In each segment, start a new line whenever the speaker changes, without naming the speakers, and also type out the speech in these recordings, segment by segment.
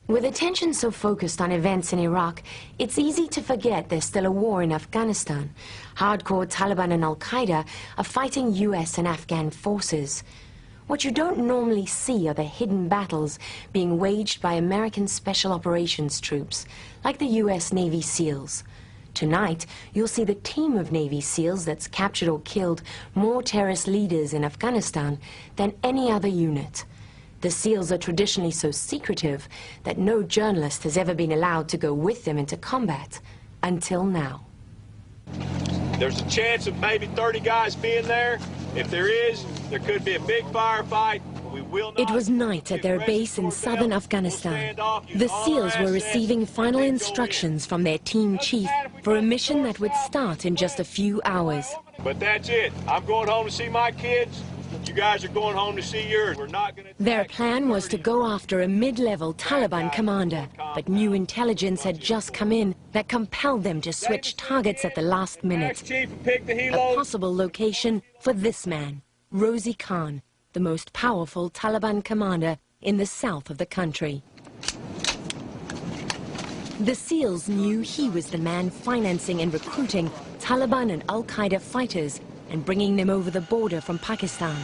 With attention so focused on events in Iraq, it's easy to forget there's still a war in Afghanistan. Hardcore Taliban and Al-Qaeda are fighting US and Afghan forces. What you don't normally see are the hidden battles being waged by American Special Operations troops, like the US Navy SEALs. Tonight, you'll see the team of Navy SEALs that's captured or killed more terrorist leaders in Afghanistan than any other unit. The SEALs are traditionally so secretive that no journalist has ever been allowed to go with them into combat, until now.
There's a chance of maybe 30 guys being there. If there is, there could be a big firefight. We will not.
It was night at their base in southern Afghanistan. The SEALs were receiving final instructions from their team chief for a mission that would start in just a few hours.
But that's it. I'm going home to see my kids. You guys are going home to see yours. We're not going to...
Their plan was to go after a mid-level Taliban commander, but new intelligence had just come in that compelled them to switch targets at the last minute. A possible location for this man, Rosie Khan, the most powerful Taliban commander in the south of the country. The SEALs knew he was the man financing and recruiting Taliban and Al-Qaeda fighters and bringing them over the border from Pakistan.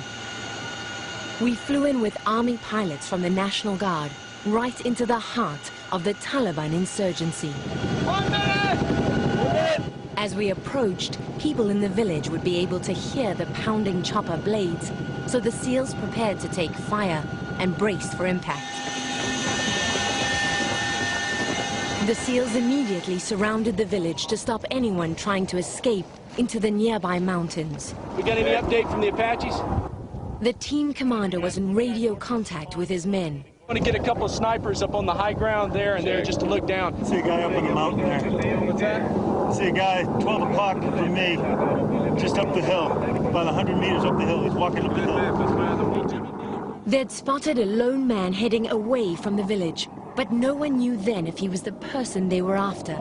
We flew in with army pilots from the National Guard right into the heart of the Taliban insurgency.
1 minute!
As we approached, people in the village would be able to hear the pounding chopper blades, so the SEALs prepared to take fire and braced for impact. The SEALs immediately surrounded the village to stop anyone trying to escape into the nearby mountains.
We got any update from the Apaches?
The team commander was in radio contact with his men.
I want to get a couple of snipers up on the high ground there and there just to look down.
I see a guy up on the mountain there.
What's that?
I see a guy 12 o'clock from me, just up the hill, about 100 meters up the hill. He's walking up the hill.
They'd spotted a lone man heading away from the village, but no one knew then if he was the person they were after.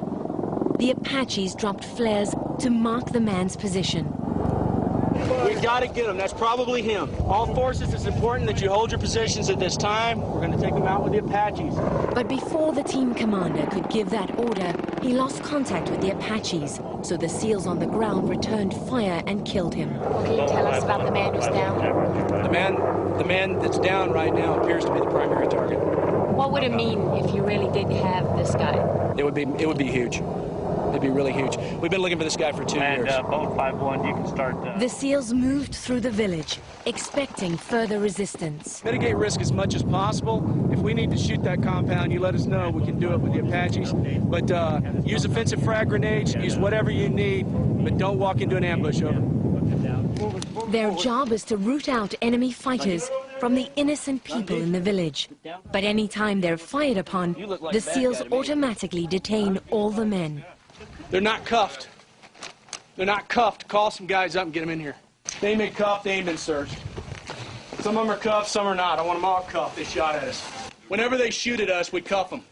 The Apaches dropped flares to mark the man's position.
We got to get him. That's probably him. All forces, it's important that you hold your positions at this time. We're going to take him out with the Apaches.
But before the team commander could give that order, he lost contact with the Apaches, so the SEALs on the ground returned fire and killed him. What can you tell us about the man who's down?
The man that's down right now appears to be the primary target.
What would it mean if you really did have this guy?
It would be huge. It'd be really huge. We've been looking for this guy for 2 years.
Boat 5-1, you can start...
The SEALs moved through the village, expecting further resistance.
Mitigate risk as much as possible. If we need to shoot that compound, you let us know. We can do it with the Apaches. But use offensive frag grenades, use whatever you need, but don't walk into an ambush, over.
Their job is to root out enemy fighters from the innocent people in the village. But any time they're fired upon, the SEALs automatically detain all the men.
They're not cuffed. They're not cuffed. Call some guys up and get them in here. They ain't been cuffed, they ain't been searched. Some of them are cuffed, some are not. I want them all cuffed. They shot at us. Whenever they shoot at us, we cuff them.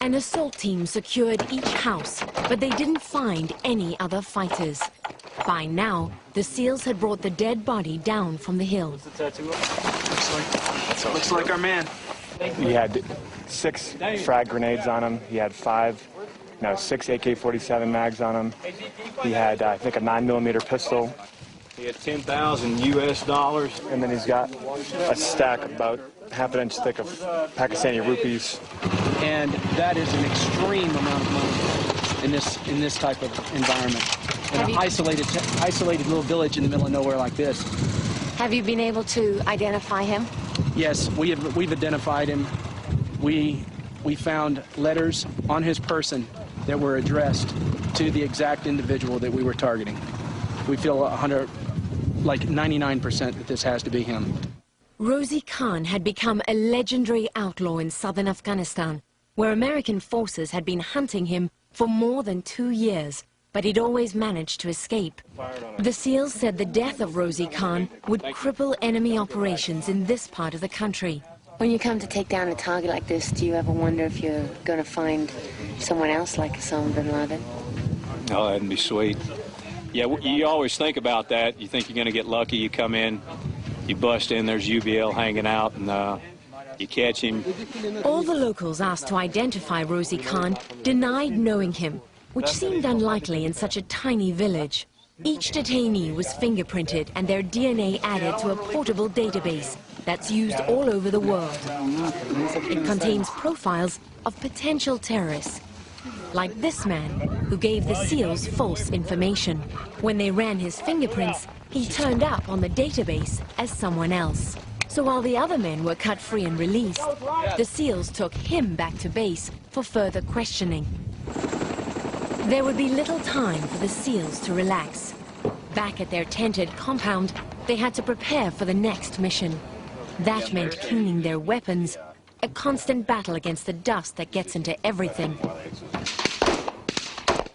An assault team secured each house, but they didn't find any other fighters. By now, the SEALs had brought the dead body down from the hill.
Looks like our man.
He had 6 frag grenades on him. He had 6 AK-47 mags on him. He had, I think, a 9mm pistol.
He had $10,000 US.
And then he's got a stack about half an inch thick of Pakistani rupees.
And that is an extreme amount of money in this type of environment. In an isolated little village in the middle of nowhere like this.
Have you been able to identify him?
Yes, we've identified him. We found letters on his person that were addressed to the exact individual that we were targeting. We feel 99% that this has to be him.
Rosie Khan had become a legendary outlaw in southern Afghanistan, where American forces had been hunting him for more than 2 years, but he'd always managed to escape. The SEALs said the death of Rosie Khan would cripple enemy operations in this part of the country. When you come to take down a target like this, do you ever wonder if you're going to find someone else like Osama bin Laden?
Oh, that'd be sweet. Yeah, you always think about that. You think you're going to get lucky. You come in, you bust in, there's UBL hanging out, and You catch him.
All the locals asked to identify Rosie Khan denied knowing him, which seemed unlikely in such a tiny village. Each detainee was fingerprinted and their DNA added to a portable database that's used all over the world. It contains profiles of potential terrorists, like this man who gave the SEALs false information. When they ran his fingerprints, he turned up on the database as someone else. So while the other men were cut free and released, the SEALs took him back to base for further questioning. There would be little time for the SEALs to relax. Back at their tented compound, they had to prepare for the next mission. That meant cleaning their weapons, a constant battle against the dust that gets into everything,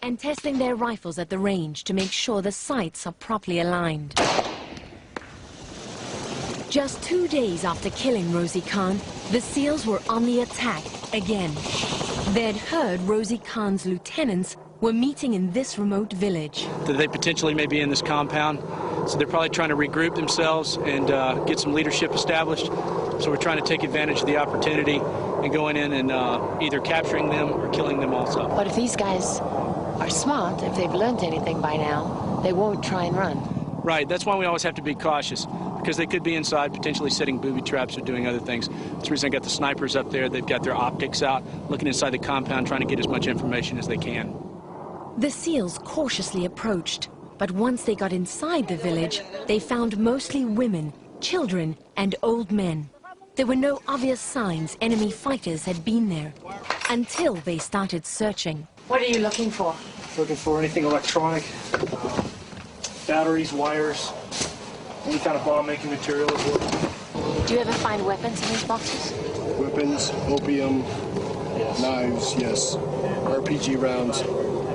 and testing their rifles at the range to make sure the sights are properly aligned. Just 2 days after killing Rosie Khan, the SEALs were on the attack again. They'd heard Rosie Khan's lieutenants were meeting in this remote village.
That they potentially may be in this compound, so they're probably trying to regroup themselves and get some leadership established. So we're trying to take advantage of the opportunity and going in and either capturing them or killing them also.
But if these guys are smart, if they've learned anything by now, they won't try and run.
Right, that's why we always have to be cautious, because they could be inside potentially setting booby traps or doing other things. That's the reason I got the snipers up there. They've got their optics out, looking inside the compound, trying to get as much information as they can.
The SEALs cautiously approached, but once they got inside the village, they found mostly women, children, and old men. There were no obvious signs enemy fighters had been there, until they started searching. What are you looking for?
Looking for anything electronic, batteries, wires, any kind of bomb-making material as well.
Do you ever find weapons in these boxes?
Weapons, opium, knives, yes. RPG rounds.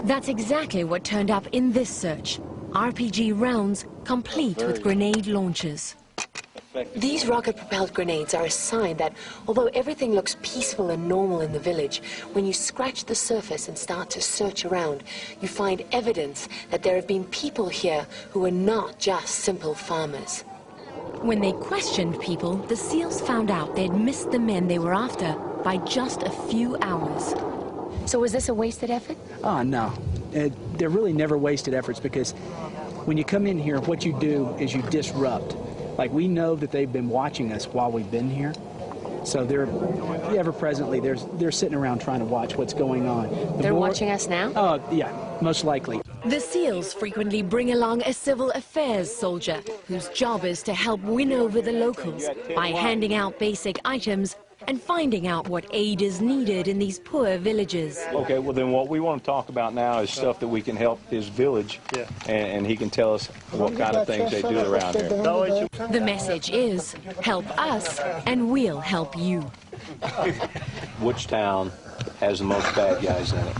That's exactly what turned up in this search. RPG rounds, complete with grenade launchers. These rocket-propelled grenades are a sign that, although everything looks peaceful and normal in the village, when you scratch the surface and start to search around, you find evidence that there have been people here who are not just simple farmers. When they questioned people, the SEALs found out they'd missed the men they were after by just a few hours. So was this a wasted effort?
Oh, no. They're really never wasted efforts, because when you come in here, what you do is you disrupt. Like, we know that they've been watching us while we've been here. So they're ever-presently, they're sitting around trying to watch what's going on.
They're watching us now?
Oh, yeah, most likely.
The SEALs frequently bring along a civil affairs soldier whose job is to help win over the locals by handing out basic items and finding out what aid is needed in these poor villages.
Okay, well then what we want to talk about now is stuff that we can help his village, and he can tell us what kind of things they do around here.
The message is, help us and we'll help you.
Which town has the most bad guys in it?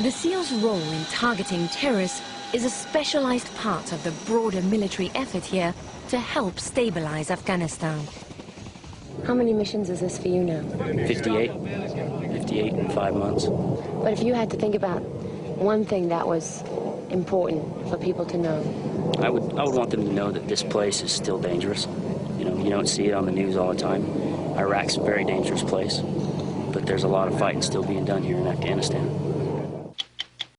The SEALs' role in targeting terrorists is a specialized part of the broader military effort here to help stabilize Afghanistan. How many missions is this for you now?
58 in 5 months.
But if you had to think about one thing that was important for people to know.
I would want them to know that this place is still dangerous. You know, you don't see it on the news all the time. Iraq's a very dangerous place, but there's a lot of fighting still being done here in Afghanistan.